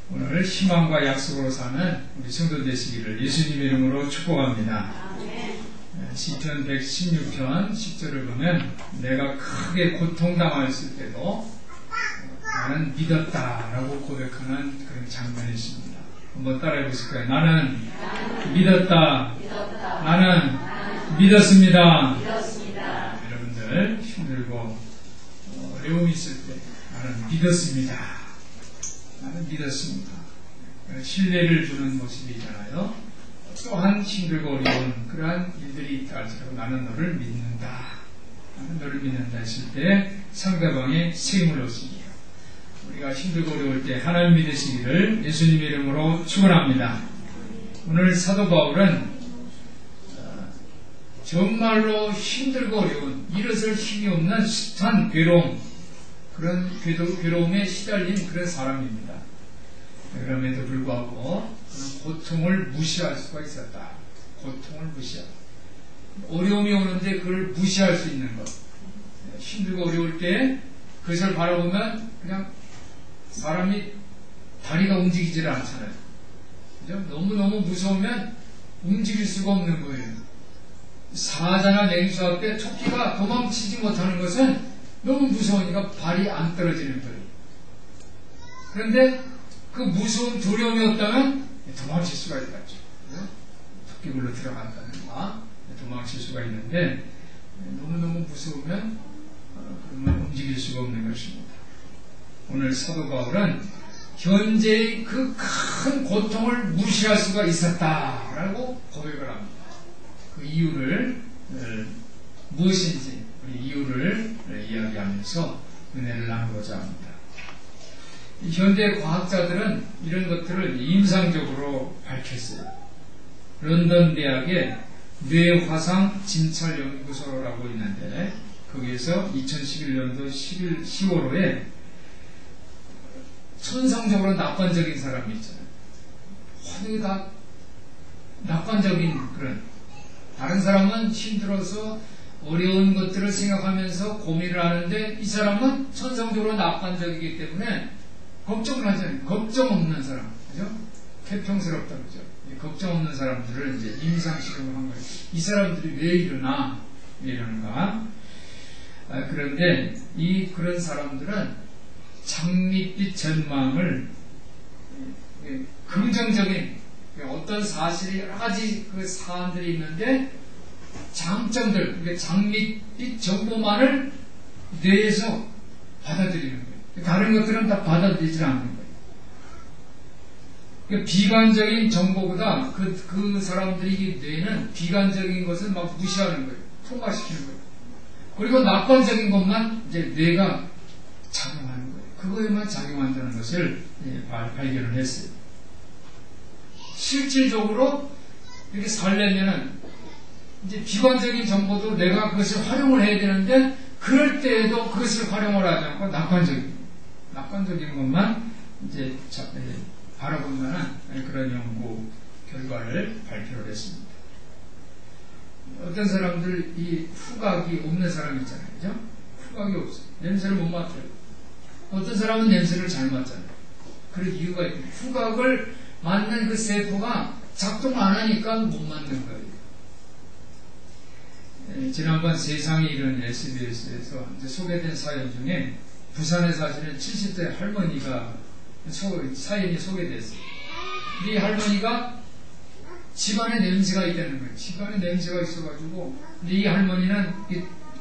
오늘 희망과 약속으로 사는 우리 성도 되시기를 예수님의 이름으로 축복합니다. 시편 116편 10절을 보면 내가 크게 고통당하였을 때도 나는 믿었다라고 고백하는 그런 장면이 있습니다. 한번 따라해 보실까요? 나는 믿었다. 나는 믿었습니다. 여러분들 힘들고 어려움이 있을 때 나는 믿었습니다. 나는 믿었습니다. 신뢰를 주는 모습이잖아요. 또한 힘들고 어려운 그러한 일들이 있다 할지라도 나는 너를 믿는다. 나는 너를 믿는다 했을 때 상대방의 세임을 얻습니다. 우리가 힘들고 어려울 때 하나님 믿으시기를 예수님의 이름으로 축원합니다. 오늘 사도 바울은 정말로 힘들고 어려운 일어설 힘이 없는 숱한 괴로움, 그런 괴로움에 시달린 그런 사람입니다. 그럼에도 불구하고 그런 고통을 무시할 수가 있었다. 고통을 무시하다. 어려움이 오는데 그걸 무시할 수 있는 것. 힘들고 어려울 때 그것을 바라보면 그냥 사람이 다리가 움직이지를 않잖아요. 그죠? 너무너무 무서우면 움직일 수가 없는 거예요. 사자나 냉수 앞에 토끼가 도망치지 못하는 것은 너무 무서우니까 발이 안 떨어지는 거예요. 그런데 그 무서운 두려움이 없다면 도망칠 수가 있겠죠. 토끼굴로 들어간다는 도망칠 수가 있는데 너무너무 무서우면 그러면 움직일 수가 없는 것입니다. 오늘 사도 바울은 현재의 그 큰 고통을 무시할 수가 있었다라고 고백을 합니다. 그 이유를 무엇인지 우리 이유를 이야기하면서 은혜를 나누고자 합니다. 현대 과학자들은 이런 것들을 임상적으로 밝혔어요. 런던 대학의 뇌화상 진찰 연구소라고 있는데 거기에서 2011년도 10월호에 천성적으로 낙관적인 사람이 있잖아요. 어디 다 낙관적인 그런, 다른 사람은 힘들어서 어려운 것들을 생각하면서 고민을 하는데 이 사람은 천성적으로 낙관적이기 때문에 걱정을 하잖아요. 걱정 없는 사람, 그죠? 태평스럽다, 그죠? 걱정 없는 사람들을 이제 임상 실험을 한 거예요. 이 사람들이 왜 이러는가? 그런데 그런 사람들은 장밋빛 전망을 긍정적인 어떤 사실이 여러 가지 그 사안들이 있는데 장점들, 장밋빛 정보만을 뇌에서 받아들이는 거예요. 다른 것들은 다 받아들이지 않는 거예요. 그러니까 비관적인 정보보다 그 사람들이 뇌는 비관적인 것을 막 무시하는 거예요. 통과시키는 거예요. 그리고 낙관적인 것만 이제 뇌가 작용하는 거예요. 그거에만 작용한다는 것을 발견을 했어요. 실질적으로 이렇게 살려면은 이제 비관적인 정보도 내가 그것을 활용을 해야 되는데 그럴 때에도 그것을 활용을 하지 않고 낙관적인 것만 이제 바라볼 만한 그런 연구 결과를 발표를 했습니다. 어떤 사람들 이 후각이 없는 사람 있잖아요. 그죠? 후각이 없어요. 냄새를 못 맡아요. 어떤 사람은 냄새를 잘 맡잖아요. 그런 이유가 있고 후각을 맡는 그 세포가 작동 안 하니까 못 맡는 거예요. 지난번 세상에 이런 SBS에서 소개된 사연 중에 부산에 사시는 70대 할머니가 사연이 소개됐어요. 이 할머니가 집안에 냄새가 있다는 거예요. 집안에 냄새가 있어가지고 이 할머니는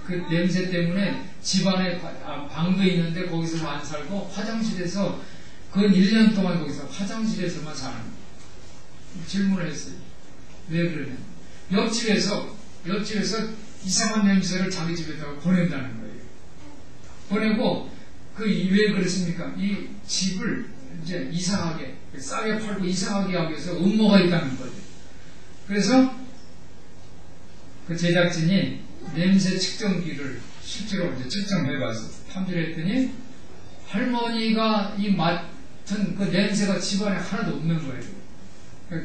그 냄새 때문에 집안에 방도 있는데 거기서 안 살고 화장실에서 그 1년 동안 거기서 화장실에서만 사는 거예요. 질문을 했어요. 왜 그러냐? 옆집에서 이상한 냄새를 자기 집에다가 보낸다는 거예요. 보내고 왜 그렇습니까? 이 집을 이제 이상하게 싸게 팔고 이상하게 하기 위해서 음모가 있다는 거예요. 그래서 그 제작진이 냄새 측정기를 실제로 이제 측정해봐서 탐지를 했더니 할머니가 이 맡은 그 냄새가 집안에 하나도 없는 거예요.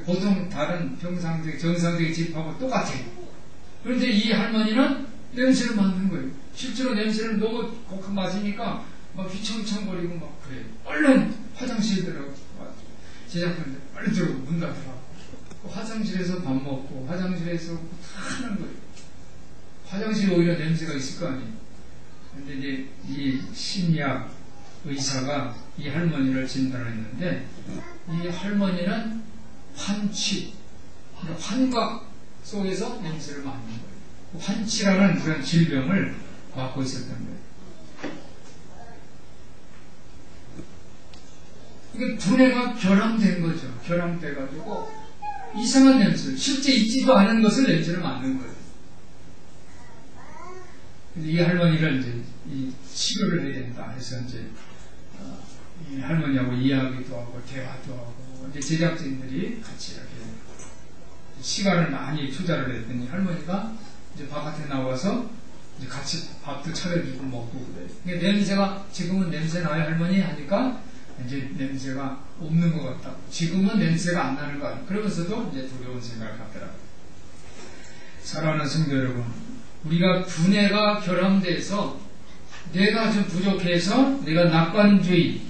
보통 다른 정상적인 집하고 똑같아요. 그런데 이 할머니는 냄새를 맡는 거예요. 실제로 냄새를 너무 독한 맞으니까 막 휘청휘청거리고 막 그래요. 얼른 화장실 들어가서 제작진들 빨리 들어오고 문 닫으라고. 화장실에서 밥 먹고 화장실에서 다 하는 거예요. 화장실에 오히려 냄새가 있을 거 아니에요. 근데 이제 이 심리학 의사가 이 할머니를 진단을 했는데 이 할머니는 환취, 그러니까 환각 속에서 냄새를 맡는 거예요. 환치라는 그런 질병을 맡고 있었던 거예요. 이게 두뇌가 결함된 거죠. 결함돼가지고 이상한 냄새, 실제 있지도 않은 것을 냄새를 맡는 거예요. 근데 이 할머니를 이제 이 치료를 해야 된다 해서 이제 이 할머니하고 이야기도 하고 대화도 하고 이제 제작진들이 같이 이렇게 시간을 많이 투자를 했더니 할머니가 이제 바깥에 나와서 이제 같이 밥도 차려주고 먹고 그래요. 그러니까 냄새가 지금은 냄새 나요 할머니 하니까 이제 냄새가 없는 것 같다. 지금은 냄새가 안 나는 것 같다. 그러면서도 이제 두려운 생각을 갖더라고요. 사랑하는 성도 여러분, 우리가 두뇌가 결함돼서 뇌가 좀 부족해서 내가 낙관주의를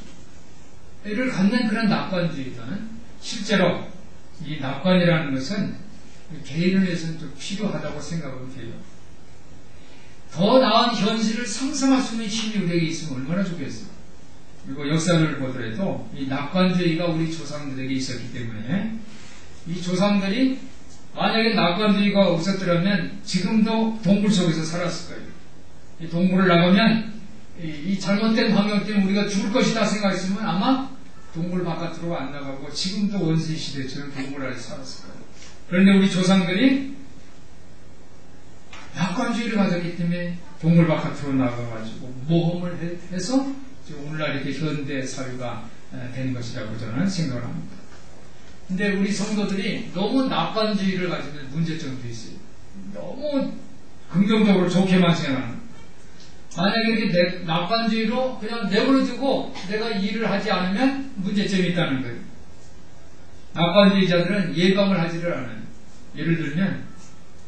갖는 그런 낙관주의는 실제로 이 낙관이라는 것은 개인을 위해서는 좀 필요하다고 생각은 돼요. 더 나은 현실을 상상할 수 있는 힘이 우리에게 있으면 얼마나 좋겠어요. 그리고 역사를 보더라도 이 낙관주의가 우리 조상들에게 있었기 때문에 이 조상들이 만약에 낙관주의가 없었더라면 지금도 동굴 속에서 살았을 거예요. 이 동굴을 나가면 이 잘못된 환경 때문에 우리가 죽을 것이다 생각했으면 아마 동굴 바깥으로 안 나가고 지금도 원시 시대처럼 동굴 안에 살았을 거예요. 그런데 우리 조상들이 낙관주의를 가졌기 때문에 동굴 바깥으로 나가가지고 모험을 해서 오늘날 이렇게 현대 사회가 된 것이라고 저는 생각을 합니다. 근데 우리 성도들이 너무 낙관주의를 가지는 문제점도 있어요. 너무 긍정적으로 좋게만 생각하는. 만약에 이렇게 낙관주의로 그냥 내버려두고 내가 일을 하지 않으면 문제점이 있다는 거예요. 낙관주의자들은 예방을 하지를 않아요. 예를 들면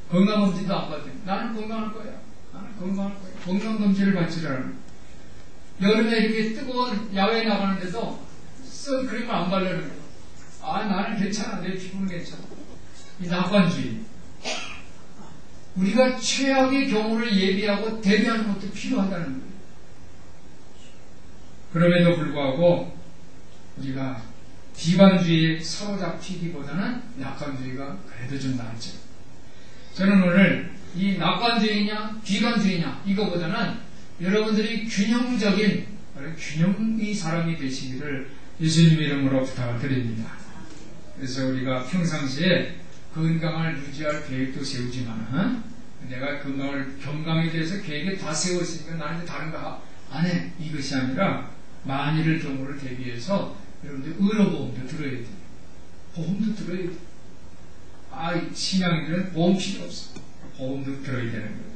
건강검진도 안 받아요. 나는 건강할 거야. 나는 건강할 거야. 건강검진을 받지를 않아요. 여름에 이렇게 뜨거운 야외에 나가는데도 선크림을 안 바르는 거예요. 아, 나는 괜찮아. 내 피부는 괜찮아. 이 낙관주의. 우리가 최악의 경우를 예비하고 대비하는 것도 필요하다는 거예요. 그럼에도 불구하고 우리가 비관주의에 사로잡히기보다는 낙관주의가 그래도 좀 낫죠. 저는 오늘 이 낙관주의냐 비관주의냐 이거보다는 여러분들이 균형적인 균형의 사람이 되시기를 예수님 이름으로 부탁을 드립니다. 그래서 우리가 평상시에 건강을 유지할 계획도 세우지만 내가 건강에 대해서 계획을 다 세웠으니까 나는 다른 거 안 해. 이것이 아니라 만일의 경우를 대비해서 여러분들 의료보험도 들어야 돼요. 보험도 들어야 돼요. 신앙인들은 보험 필요 없어. 보험도 들어야 되는 거예요.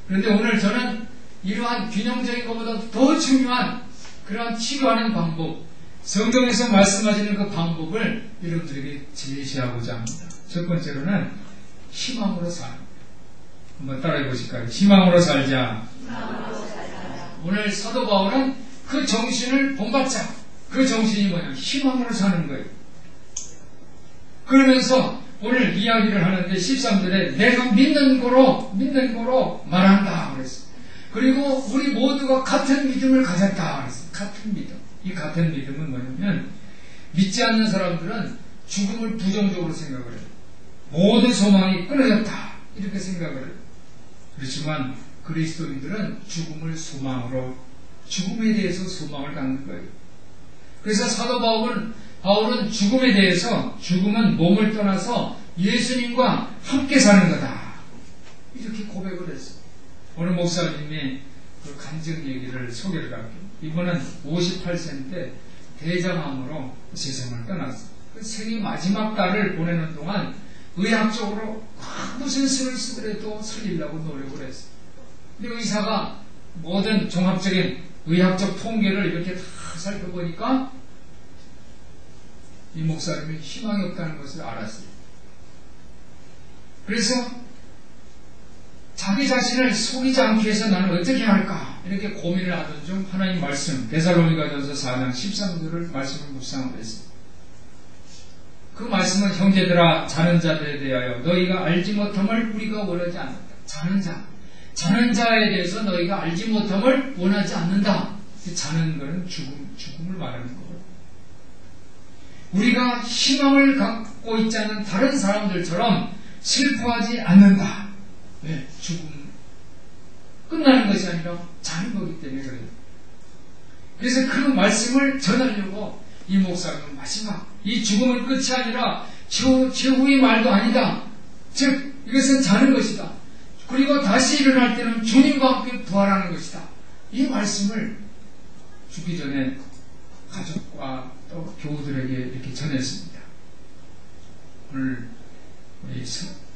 그런데 오늘 저는 이러한 균형적인 것보다 더 중요한 그러한 치료하는 방법, 성경에서 말씀하시는 그 방법을 여러분들에게 제시하고자 합니다. 첫 번째로는 희망으로 살자. 한번 따라해 보실까요? 희망으로 살자. 오늘 사도 바울은 그 정신을 본받자. 그 정신이 뭐냐? 희망으로 사는 거예요. 그러면서 오늘 이야기를 하는데 13절에 내가 믿는 거로 말한다 그랬어요. 그리고 우리 모두가 같은 믿음을 가졌다 그랬어요. 같은 믿음. 이 같은 믿음은 뭐냐면 믿지 않는 사람들은 죽음을 부정적으로 생각을 해요. 모든 소망이 끊어졌다 이렇게 생각을 해요. 그렇지만 그리스도인들은 죽음에 대해서 소망을 갖는 거예요. 그래서 사도 바울은 죽음에 대해서 죽음은 몸을 떠나서 예수님과 함께 사는 거다 이렇게 고백을 했어요. 오늘 목사님의 그 간증 얘기를 소개를 할게요. 이분은 58세인데 대장암으로 세상을 떠났어요. 생애 마지막 달을 보내는 동안 의학적으로 무슨 수를 쓰더라도 살리려고 노력을 했어요. 근데 의사가 모든 종합적인 의학적 통계를 이렇게 다 살펴보니까 이 목사님이 희망이 없다는 것을 알았어요. 그래서 자기 자신을 속이지 않기 위해서 나는 어떻게 할까 이렇게 고민을 하던 중 하나님 말씀 데살로니가전서 4장 13절을 말씀을 묵상을 했어요. 그 말씀은 형제들아 자는 자들에 대하여 너희가 알지 못함을 우리가 원하지 않는다. 자는 자에 대해서 너희가 알지 못함을 원하지 않는다. 자는 것은 죽음을 말하는 거예요. 우리가 희망을 갖고 있지 않은 다른 사람들처럼 슬퍼하지 않는다. 왜? 죽음 끝나는 것이 아니라 자는 거기 때문에 그래요. 그래서 그 말씀을 전하려고 이 목사는 마지막 이 죽음은 끝이 아니라 최후의 말도 아니다. 즉 이것은 자는 것이다. 그리고 다시 일어날 때는 주님과 함께 부활하는 것이다. 이 말씀을 죽기 전에 가족과 또 교우들에게 이렇게 전했습니다. 오늘 우리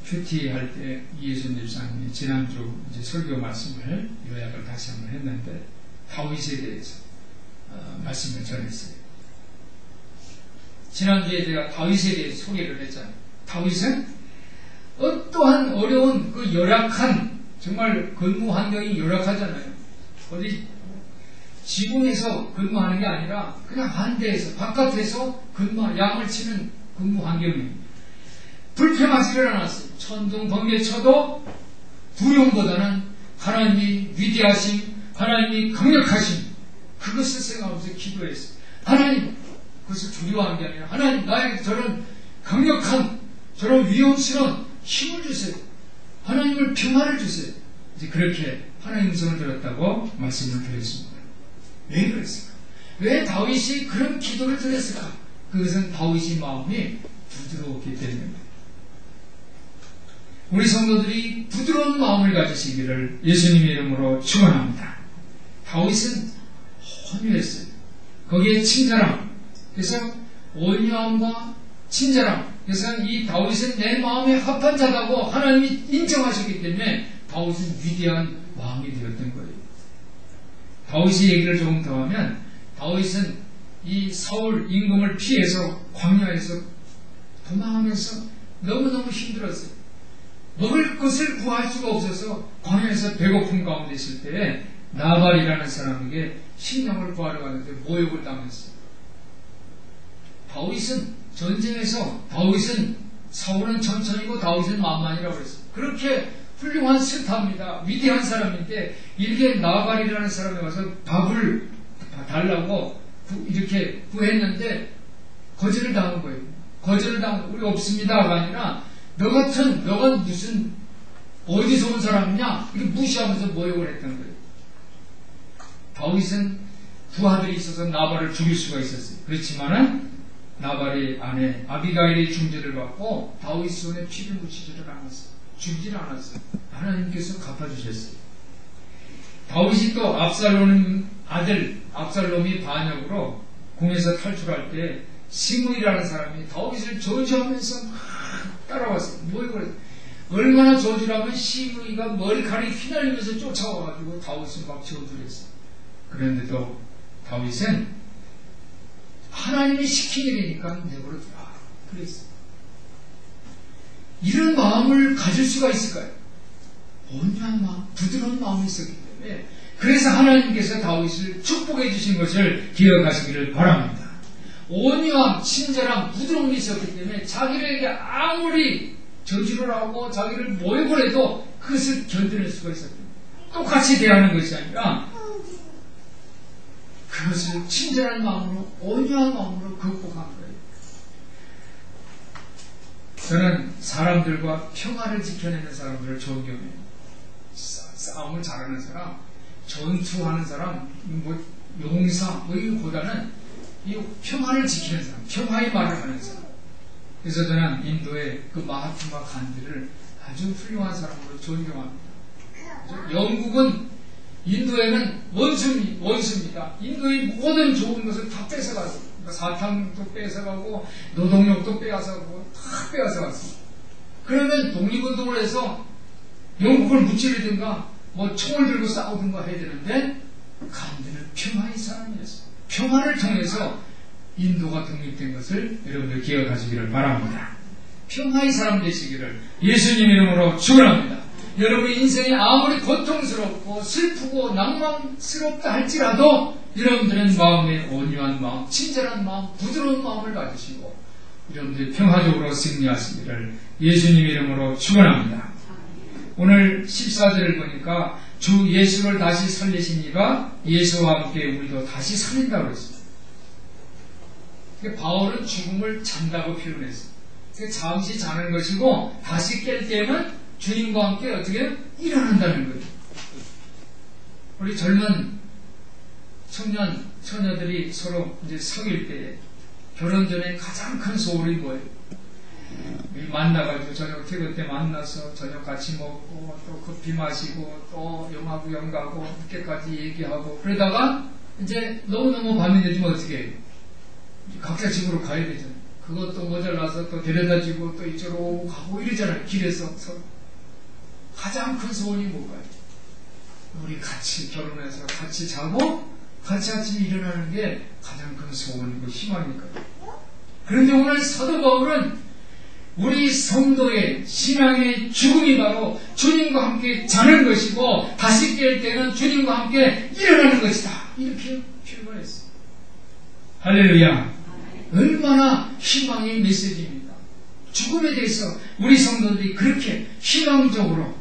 큐티 할 때 이예순 집사님이 지난주 이제 설교 말씀을 요약을 다시 한번 했는데 다윗에 대해서 말씀을 전했어요. 지난주에 제가 다윗에 대해서 소개를 했잖아요. 다윗은 어떠한 어려운 그 열악한 정말 근무 환경이 열악하잖아요. 어디 지붕에서 근무하는 게 아니라 그냥 한대에서 바깥에서 양을 치는 근무 환경이에요. 불평하지를 않았어요. 천둥 번개 쳐도 두려움보다는 하나님이 위대하심, 하나님이 강력하심 그것을 생각하면서 기도했어요. 하나님 그것을 두려워한 게 아니라 하나님 나에게 저런 강력한 저런 위험스러운 힘을 주세요. 하나님을 평화를 주세요. 이제 그렇게 하나님 음성을 들었다고 말씀을 드렸습니다. 왜 그랬을까? 왜 다윗이 그런 기도를 드렸을까? 그것은 다윗의 마음이 부드러웠기 때문입니다. 우리 성도들이 부드러운 마음을 가지시기를 예수님의 이름으로 축원합니다. 다윗은 온유했어요. 거기에 친절함. 그래서 온유함과 친절함. 그래서 이 다윗은 내 마음에 합한 자라고 하나님이 인정하셨기 때문에 다윗은 위대한 왕이 되었던 거예요. 다윗의 얘기를 조금 더 하면 다윗은 이 사울 임금을 피해서 광야에서 도망하면서 너무너무 힘들었어요. 먹을 것을 구할 수가 없어서 광야에서 배고픔 가운데 있을 때에 나발이라는 사람에게 식량을 구하러 갔는데 모욕을 당했어요. 다윗은 전쟁에서 사울은 천천히고 다윗은 만만이라고 그랬어요. 그렇게 훌륭한 스타입니다. 위대한 사람인데 이렇게 나발이라는 사람이 와서 밥을 달라고 이렇게 구했는데 거절을 당한 거예요. 거절을 당한 우리 없습니다가 아니라 너가 무슨 어디서 온 사람이냐 이렇게 무시하면서 모욕을 했던 거예요. 다윗은 두 아들이 있어서 나발을 죽일 수가 있었어요. 그렇지만은 나발의 아내 아비가일의 중재를 받고 다윗 손에 피를 묻히지를 않았어요. 죽이질 않았어요. 하나님께서 갚아주셨어요. 다윗이 또 압살롬 아들 압살롬이 반역으로 궁에서 탈출할 때 시므이라는 사람이 다윗을 저주하면서 따라왔어요. 모욕을 얼마나 저주라면 시므이가 머리카락이 휘날리면서 쫓아와가지고 다윗을 막 저주를 했어요. 그런데도 다윗은 하나님이 시킨 일이니까 내버려두라 그랬어요. 이런 마음을 가질 수가 있을까요? 온유한 마음, 부드러운 마음이 있었기 때문에 그래서 하나님께서 다윗을 축복해 주신 것을 기억하시기를 바랍니다. 온유함, 친절함, 부드러움이 있었기 때문에 자기에게 아무리 저주를 하고 자기를 모욕을 해도 그것을 견뎌낼 수가 있었거든요. 똑같이 대하는 것이 아니라 그것을 친절한 마음으로 온유한 마음으로 극복한 거예요. 저는 사람들과 평화를 지켜내는 사람들을 존경해요. 싸움을 잘하는 사람, 전투하는 사람, 용사 이거보다는 이 평화를 지키는 사람, 평화의 말을 하는 사람. 그래서 저는 인도의 그 마하트마 간디를 아주 훌륭한 사람으로 존경합니다. 영국은 인도에는 원수입니다. 인도의 모든 좋은 것을 다 뺏어갔어요. 그러니까 사탕도 뺏어가고 노동력도 빼앗아가고 다 빼앗아갔어요. 그러면 독립운동을 해서 영국을 무찌르든가 총을 들고 싸우든가 해야 되는데 간디는 평화의 사람이었어요. 평화를 통해서 인도가 독립된 것을 여러분들 기억하시기를 바랍니다. 평화의 사람 되시기를 예수님 이름으로 축원합니다. 여러분의 인생이 아무리 고통스럽고 슬프고 낭만스럽다 할지라도 여러분들은 마음에 온유한 마음, 친절한 마음, 부드러운 마음을 가지시고 여러분들 평화적으로 승리하시기를 예수님 이름으로 축원합니다. 오늘 14절을 보니까 주 예수를 다시 살리시니가 예수와 함께 우리도 다시 살린다고 했어요. 바울은 죽음을 잔다고 표현했어요. 잠시 자는 것이고 다시 깰 때는 주님과 함께 어떻게 일어난다는 거예요. 우리 젊은 청년, 처녀들이 서로 이제 사귈 때 결혼 전에 가장 큰 소원이 뭐예요? 만나가지고 저녁 퇴근 때 만나서 저녁 같이 먹고 또 커피 마시고 또 영화 구경 가고 늦게까지 얘기하고 그러다가 이제 너무너무 밤이 되면 어떻게 해요? 각자 집으로 가야 되잖아요. 그것도 모자라서 또 데려다주고 또 이쪽으로 가고 이러잖아요. 길에서 서로. 가장 큰 소원이 뭘까요? 우리 같이 결혼해서 같이 자고 같이 아침에 일어나는 게 가장 큰 소원이고 희망이니까요. 그런데 오늘 사도 바울은 우리 성도의 신앙의 죽음이 바로 주님과 함께 자는 것이고 다시 깰 때는 주님과 함께 일어나는 것이다. 이렇게 표현을 했어요. 할렐루야. 얼마나 희망의 메시지입니다. 죽음에 대해서 우리 성도들이 그렇게 희망적으로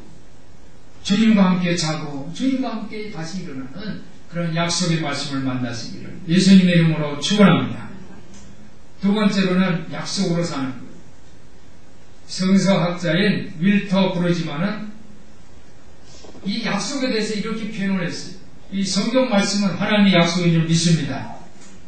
주님과 함께 자고 주님과 함께 다시 일어나는 그런 약속의 말씀을 만나시기를 예수님의 이름으로 축원합니다. 두 번째로는 약속으로 사는 것. 성서학자인 윌터 브로지만은 이 약속에 대해서 이렇게 표현을 했어요. 이 성경 말씀은 하나님의 약속인 줄 믿습니다.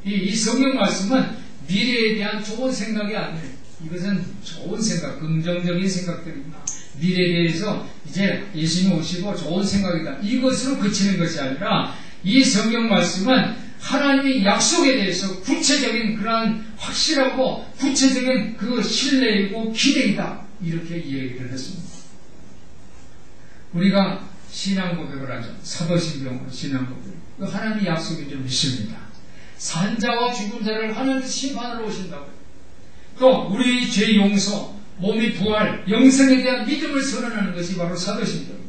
이 성경 말씀은 미래에 대한 좋은 생각이 아니에요. 이것은 좋은 생각, 긍정적인 생각들입니다. 미래에 대해서 이제 예수님 오시고 좋은 생각이다. 이것으로 그치는 것이 아니라 이 성경 말씀은 하나님의 약속에 대해서 구체적인 그러한 확실하고 구체적인 그 신뢰이고 기대이다. 이렇게 얘기를 했습니다. 우리가 신앙 고백을 하죠. 사도신경으로 신앙 고백. 하나님의 약속인 줄 믿습니다. 산자와 죽은 자를 하나님 심판으로 오신다고요. 또 우리의 죄 용서, 몸의 부활, 영생에 대한 믿음을 선언하는 것이 바로 사도신경입니다.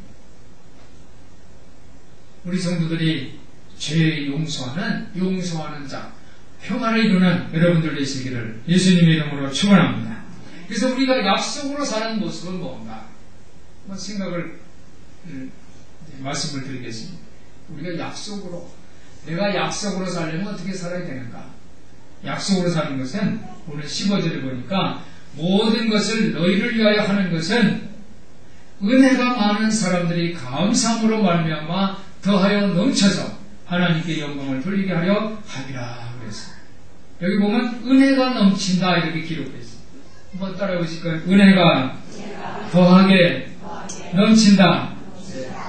우리 성도들이 죄 용서하는 자, 평안을 이루는 여러분들 되시기를 예수님의 이름으로 축원합니다. 그래서 우리가 약속으로 사는 모습은 뭔가? 말씀을 드리겠습니다. 우리가 내가 약속으로 살려면 어떻게 살아야 되는가? 약속으로 사는 것은 오늘 15절을 보니까 모든 것을 너희를 위하여 하는 것은 은혜가 많은 사람들이 감사함으로 말미암아 더하여 넘쳐서 하나님께 영광을 돌리게 하려 하리라 그랬어요. 여기 보면 은혜가 넘친다 이렇게 기록했어요. 한번 따라해 보실까요? 은혜가 더하게 넘친다.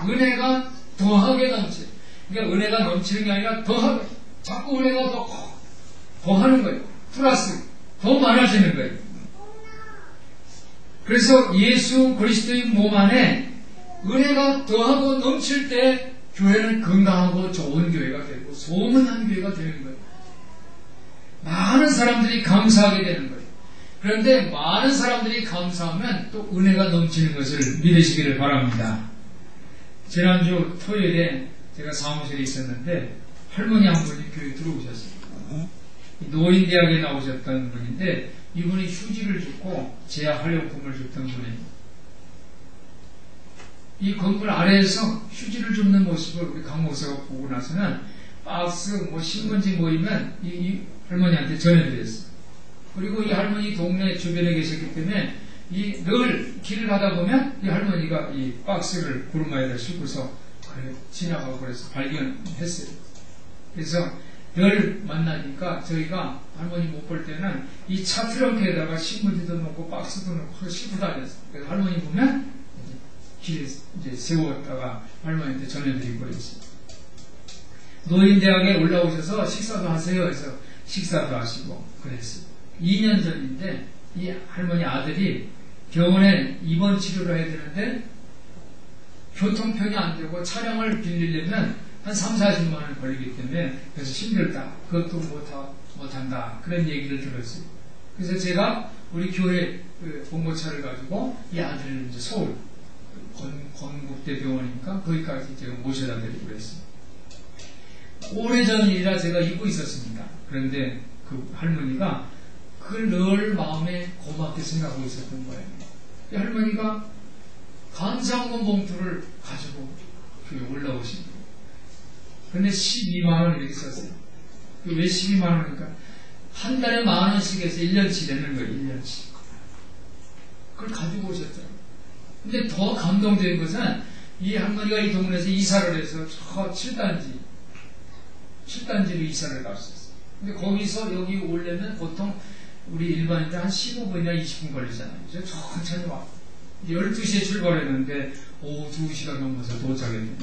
은혜가 더하게 넘쳐요. 그러니까 은혜가 넘치는 게 아니라 더하게, 자꾸 은혜가 더하는 거예요. 플러스 더 많아지는 거예요. 그래서 예수 그리스도의 몸 안에 은혜가 더하고 넘칠 때 교회는 건강하고 좋은 교회가 되고 소문난 교회가 되는 거예요. 많은 사람들이 감사하게 되는 거예요. 그런데 많은 사람들이 감사하면 또 은혜가 넘치는 것을 믿으시기를 바랍니다. 지난주 토요일에 제가 사무실에 있었는데 할머니 한 분이 교회에 들어오셨어요. 노인대학에 나오셨던 분인데 이분이 휴지를 줬고 제약활용품을 줬던 분이에요. 이 건물 아래에서 휴지를 줍는 모습을 우리 강 목사가 보고 나서는 박스 신문지 모이면 이 할머니한테 전해드렸어요. 그리고 이 할머니 동네 주변에 계셨기 때문에 늘 길을 가다 보면 이 할머니가 이 박스를 구름마에다 싣고서 지나가고 그래서 발견했어요. 그래서 늘 만나니까 저희가 할머니 못 볼 때는 이 차 트렁크에다가 신문지도 넣고 박스도 넣고 싣고 다녔어요. 그래서 할머니 보면 길에 이제 세웠다가 할머니한테 전해드리고 그랬어요. 노인대학에 올라오셔서 식사도 하세요. 그래서 식사도 하시고 그랬어요. 2년 전인데 이 할머니 아들이 병원에 입원 치료를 해야 되는데 교통편이 안 되고 차량을 빌리려면 한 3, 40만 원 걸리기 때문에 그래서 힘들다. 그것도 못한다. 그런 얘기를 들었어요. 그래서 제가 우리 교회 봉고차를 가지고 이 아들을 이제 서울 건국대병원이니까 거기까지 제가 모셔다 드리고 그랬어요. 오래전 일이라 제가 잊고 있었습니다. 그런데 그 할머니가 그걸 늘 마음에 고맙게 생각하고 있었던 거예요. 이 할머니가 감사원금 봉투를 가지고 올라오신 거예요. 근데 12만원 이렇게 썼어요. 왜 12만원이니까? 한 달에 10,000원씩 해서 1년치 내는 거예요, 1년치. 그걸 가지고 오셨더라고요. 근데 더 감동적인 것은 이 할머니가 이 동네에서 이사를 해서 저 7단지로 이사를 갔었어요. 근데 거기서 여기 오려면 보통 우리 일반인들 한 15분이나 20분 걸리잖아요. 그래서 천천히 와. 12시에 출발했는데 오후 2시간 넘어서 도착했네요.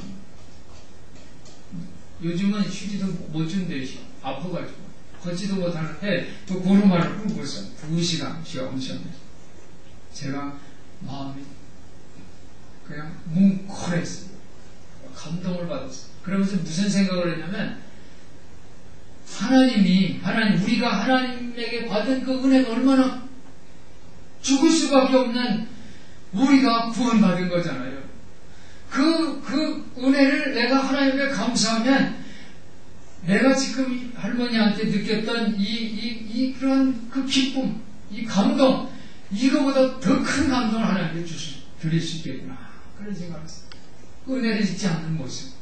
요즘은 휴지도 못 준대요. 아파가지고. 걷지도 못하는데 또 고루마를 끌고서 2시간 쉬엄쉬엄. 제가 마음이 그냥 뭉클했어요. 감동을 받았어요. 그러면서 무슨 생각을 했냐면 우리가 하나님에게 받은 그 은혜가 얼마나 죽을 수밖에 없는 우리가 구원받은 거잖아요. 그 은혜를 내가 하나님께 감사하면 내가 지금 할머니한테 느꼈던 그런 그 기쁨, 이 감동, 이거보다 더 큰 감동을 하나님께 드릴 수 있겠구나. 그런 생각을 했어요. 그 은혜를 잊지 않는 모습.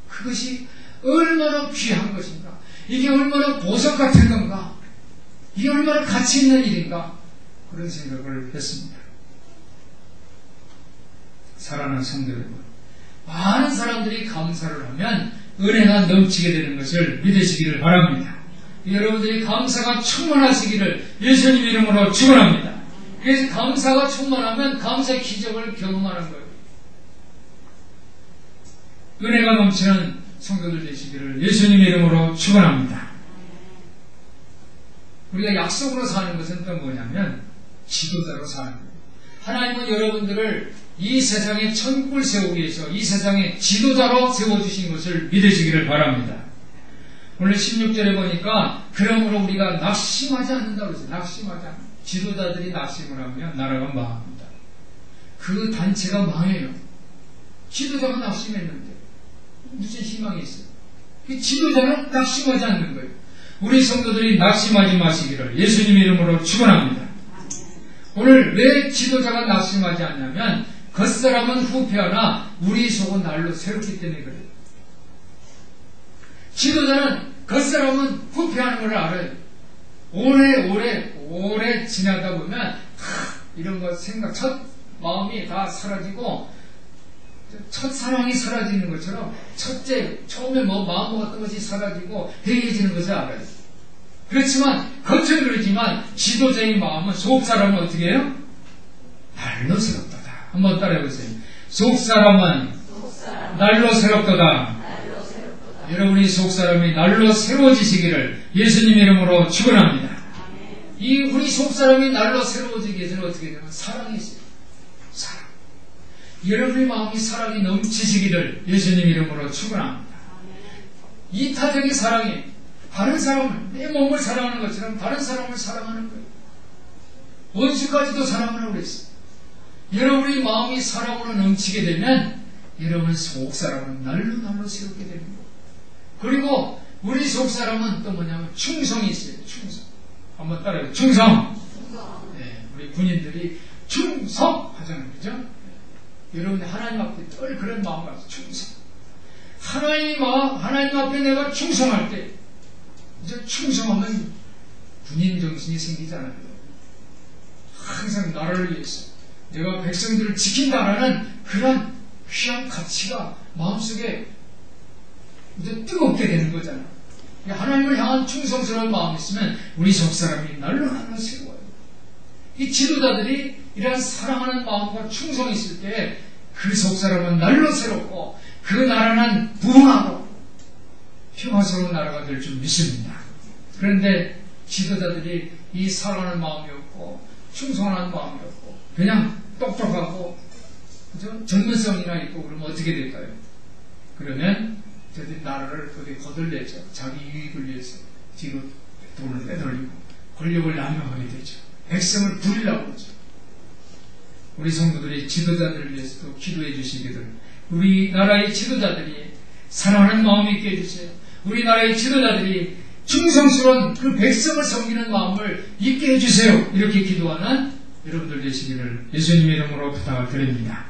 그것이 얼마나 귀한 것인가. 이게 얼마나 보석 같은 건가. 이게 얼마나 가치 있는 일인가. 그런 생각을 했습니다. 사랑하는 성도 여러분, 많은 사람들이 감사를 하면 은혜가 넘치게 되는 것을 믿으시기를 바랍니다. 여러분들이 감사가 충만하시기를 예수님 이름으로 축원합니다. 그래서 감사가 충만하면 감사의 기적을 경험하는 거예요. 은혜가 넘치는 성도들 되시기를 예수님 이름으로 축원합니다. 우리가 약속으로 사는 것은 또 뭐냐면 지도자로 사는 거예요. 하나님은 여러분들을 이 세상에 천국을 세우기 위해서 이 세상에 지도자로 세워주신 것을 믿으시기를 바랍니다. 오늘 16절에 보니까 그러므로 우리가 낙심하지 않는다고 했어요. 낙심하지 않는다. 지도자들이 낙심을 하면 나라가 망합니다. 그 단체가 망해요. 지도자가 낙심했는데 무슨 희망이 있어요? 그 지도자는 낙심하지 않는 거예요. 우리 성도들이 낙심하지 마시기를 예수님 이름으로 축원합니다. 오늘 왜 지도자가 낙심하지 않냐면 겉사람은 후패하나 우리 속은 날로 새롭기 때문에 그래요. 지도자는 겉사람은 후패하는 걸 알아요. 오래 지나다 보면 이런 거 생각, 첫 마음이 다 사라지고 첫 사랑이 사라지는 것처럼 처음에 마음 먹었던 것이 사라지고 해이해지는 것을 알아요. 그렇지만 겉은 그러지만 지도자의 마음은 속 사람은 어떻게 해요? 날로 새롭도다. 한번 따라해보세요. 속 사람은 날로 새롭도다. 여러분이 속 사람이 날로 새로워지시기를 예수님 이름으로 축원합니다. 이 우리 속 사람이 날로 새로워지기 위해서는 어떻게 되면 사랑이 있어요. 사랑. 여러분의 마음이 사랑이 넘치시기를 예수님 이름으로 축원합니다. 이타적인 사랑이 다른 사람을 내 몸을 사랑하는 것처럼 다른 사람을 사랑하는 거예요. 원수까지도 사랑하라고 그랬어요. 여러분의 마음이 사랑으로 넘치게 되면 여러분 속 사람은 날로 새롭게 되는 거예요. 그리고 우리 속 사람은 또 뭐냐면 충성이 있어요. 충성. 한번 따라해요. 충성. 네, 우리 군인들이 충성 하잖아요. 그죠? 여러분 하나님 앞에 늘 그런 마음 가지고 충성. 하나님 앞에 내가 충성할 때 이제 충성하면 군인 정신이 생기잖아요. 항상 나라를 위해서 내가 백성들을 지킨다라는 그런 귀한 가치가 마음속에 이제 뜨겁게 되는 거잖아요. 하나님을 향한 충성스러운 마음이 있으면 우리 속 사람이 날로 새로워요. 이 지도자들이 이러한 사랑하는 마음과 충성이 있을 때 그 속 사람은 날로 새롭고 그 나라는 부흥하고 평화스러운 나라가 될 줄 믿습니다. 그런데 지도자들이 이 사랑하는 마음이 없고 충성하는 마음이 없고 그냥 똑똑하고 그죠? 전문성이나 있고 그러면 어떻게 될까요? 그러면 저들이 나라를 거기에 거들내죠. 자기 유익을 위해서 뒤로 돈을 빼돌리고 권력을 남용하게 되죠. 백성을 부리려고 그러죠. 우리 성도들이 지도자들을 위해서도 기도해 주시기를 우리나라의 지도자들이 사랑하는 마음이 있게 해주세요. 우리나라의 지도자들이 충성스러운 그 백성을 섬기는 마음을 있게 해주세요. 이렇게 기도하는 여러분들 되시기를 예수님의 이름으로 부탁을 드립니다.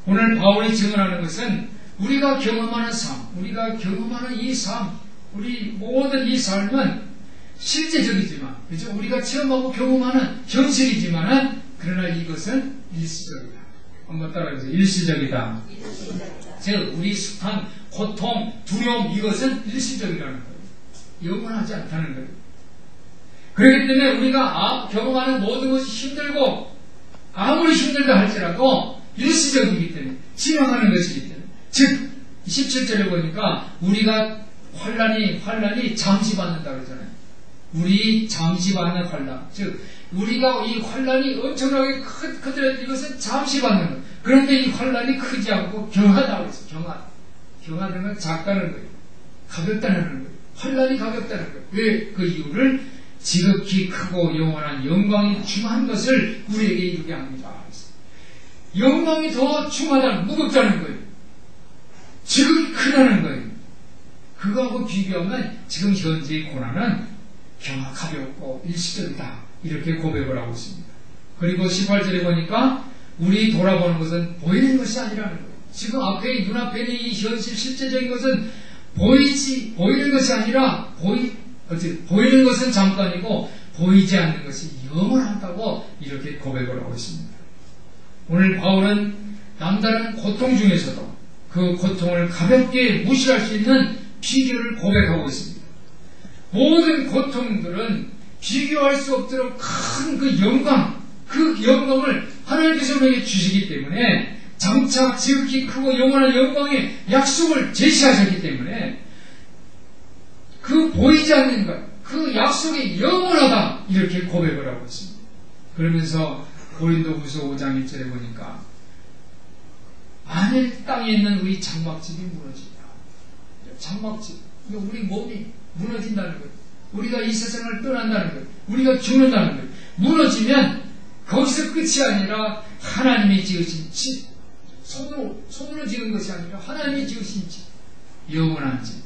오늘 바울이 증언하는 것은 우리가 경험하는 삶, 우리가 경험하는 이 삶, 우리 모든 이 삶은 실제적이지만, 그죠? 우리가 체험하고 경험하는 현실이지만은, 그러나 이것은 일시적이다. 한번 따라해보세요. 일시적이다. 즉, 우리 숱한 고통, 두려움, 이것은 일시적이라는 거예요. 영원하지 않다는 거예요. 그렇기 때문에 우리가 경험하는 모든 것이 힘들고, 아무리 힘들다 할지라도 일시적이기 때문에, 지나가는 것이기 때문에. 즉, 17절에 보니까 우리가 환란이 잠시 받는다 그러잖아요. 우리 잠시 받는 환란. 즉, 우리가 이 환란이 엄청나게 크더라도 이것은 잠시 받는 거예요. 그런데 이 환란이 크지 않고 경하다고 했어요. 경하다는 건 작다는 거예요. 가볍다는 거예요. 환란이 가볍다는 거예요. 왜? 그 이유를 지극히 크고 영원한 영광이 충만한 것을 우리에게 이루게 합니다. 영광이 더 충만하다는, 무겁다는 거예요. 지극히 크다는 거예요. 그거하고 비교하면 지금 현재의 고난은 가볍고 일시적이다. 이렇게 고백을 하고 있습니다. 그리고 18절에 보니까 우리 돌아보는 것은 보이는 것이 아니라는 거예요. 지금 앞에 눈앞에 있는 이 현실 실제적인 것은 보이는 것이 아니라 보이는 것은 잠깐이고 보이지 않는 것이 영원하다고 이렇게 고백을 하고 있습니다. 오늘 바울은 남다른 고통 중에서도 그 고통을 가볍게 무시할 수 있는 비결을 고백하고 있습니다. 모든 고통들은 비교할 수 없도록 큰 그 영광, 그 영광을 하나님께서 우리에게 주시기 때문에 장차 지극히 크고 영원한 영광의 약속을 제시하셨기 때문에 그 보이지 않는 것, 그 약속이 영원하다 이렇게 고백을 하고 있습니다. 그러면서 고린도후서 5장 1절에 보니까 만일 땅에 있는 우리 장막집이 무너진다. 장막집, 우리 몸이 무너진다는 거예요. 우리가 이 세상을 떠난다는 거예요. 우리가 죽는다는 거예요. 무너지면 거기서 끝이 아니라 하나님이 지으신 집, 손으로 지은 것이 아니라 하나님이 지으신 집, 영원한 집.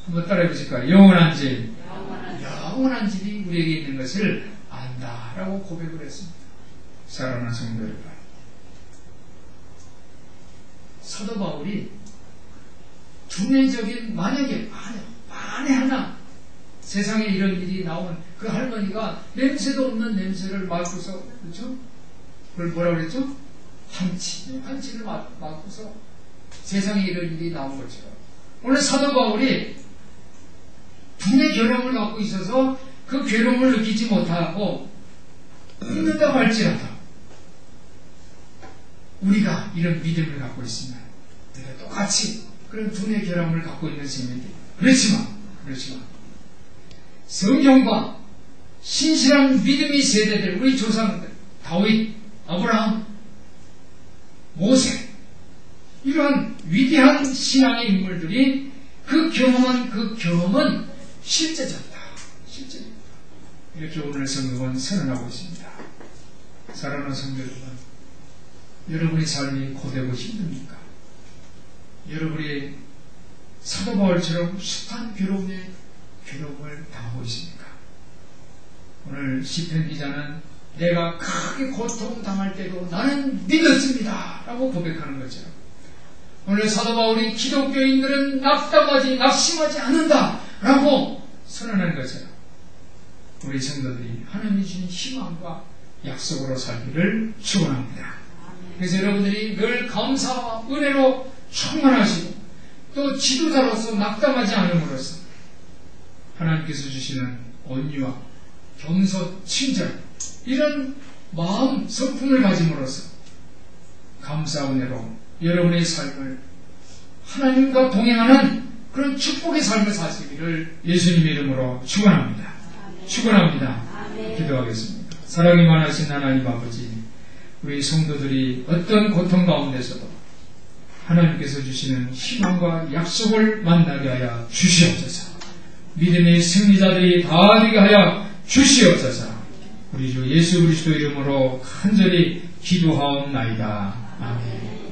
한번 따라해 보실까요? 영원한 집. 영원한 집이 우리에게 있는 것을 안다라고 고백을 했습니다. 사랑하는 성도 여러분, 사도 바울이 두뇌적인 만약에 하나 세상에 이런 일이 나온 그 할머니가 냄새도 없는 냄새를 맡고서, 그렇죠? 그걸 뭐라고 그랬죠? 한치를 맡고서 세상에 이런 일이 나온 거죠. 오늘 사도 바울이 두뇌 결함을 갖고 있어서 그 괴로움을 느끼지 못하고 있는다고 할지라도 우리가 이런 믿음을 갖고 있으면 우리가 똑같이 그런 두뇌 결함을 갖고 있는 셈이 돼요. 그렇지만 성경과 신실한 믿음의 세대들, 우리 조상들, 다윗, 아브라함, 모세, 이러한 위대한 신앙의 인물들이 그 경험은 실제적이다. 이렇게 오늘 성경은 선언하고 있습니다. 사랑하는 성도 여러분, 여러분의 삶이 고되고 힘듭니까? 여러분이 사도 바울처럼 숱한 괴로움을 당하고 있습니까? 오늘 시편 기자는 내가 크게 고통당할 때도 나는 믿었습니다 라고 고백하는 거죠. 오늘 사도 바울이 기독교인들은 낙심하지 않는다 라고 선언하는 거죠. 우리 성도들이 하나님이 주신 희망과 약속으로 살기를 축원합니다. 그래서 여러분들이 늘 감사와 은혜로 충만하시고 또 지도자로서 낙담하지 않음으로써 하나님께서 주시는 온유와 겸손, 친절, 이런 마음 성품을 가짐으로써 감사 은혜로 여러분의 삶을 하나님과 동행하는 그런 축복의 삶을 사시기를 예수님의 이름으로 축원합니다. 기도하겠습니다. 사랑이 많으신 하나님 아버지, 우리 성도들이 어떤 고통 가운데서도 하나님께서 주시는 희망과 약속을 만나게 하여 주시옵소서. 믿음의 승리자들이 다 되게 하여 주시옵소서. 우리 주 예수 그리스도 이름으로 간절히 기도하옵나이다. 아멘.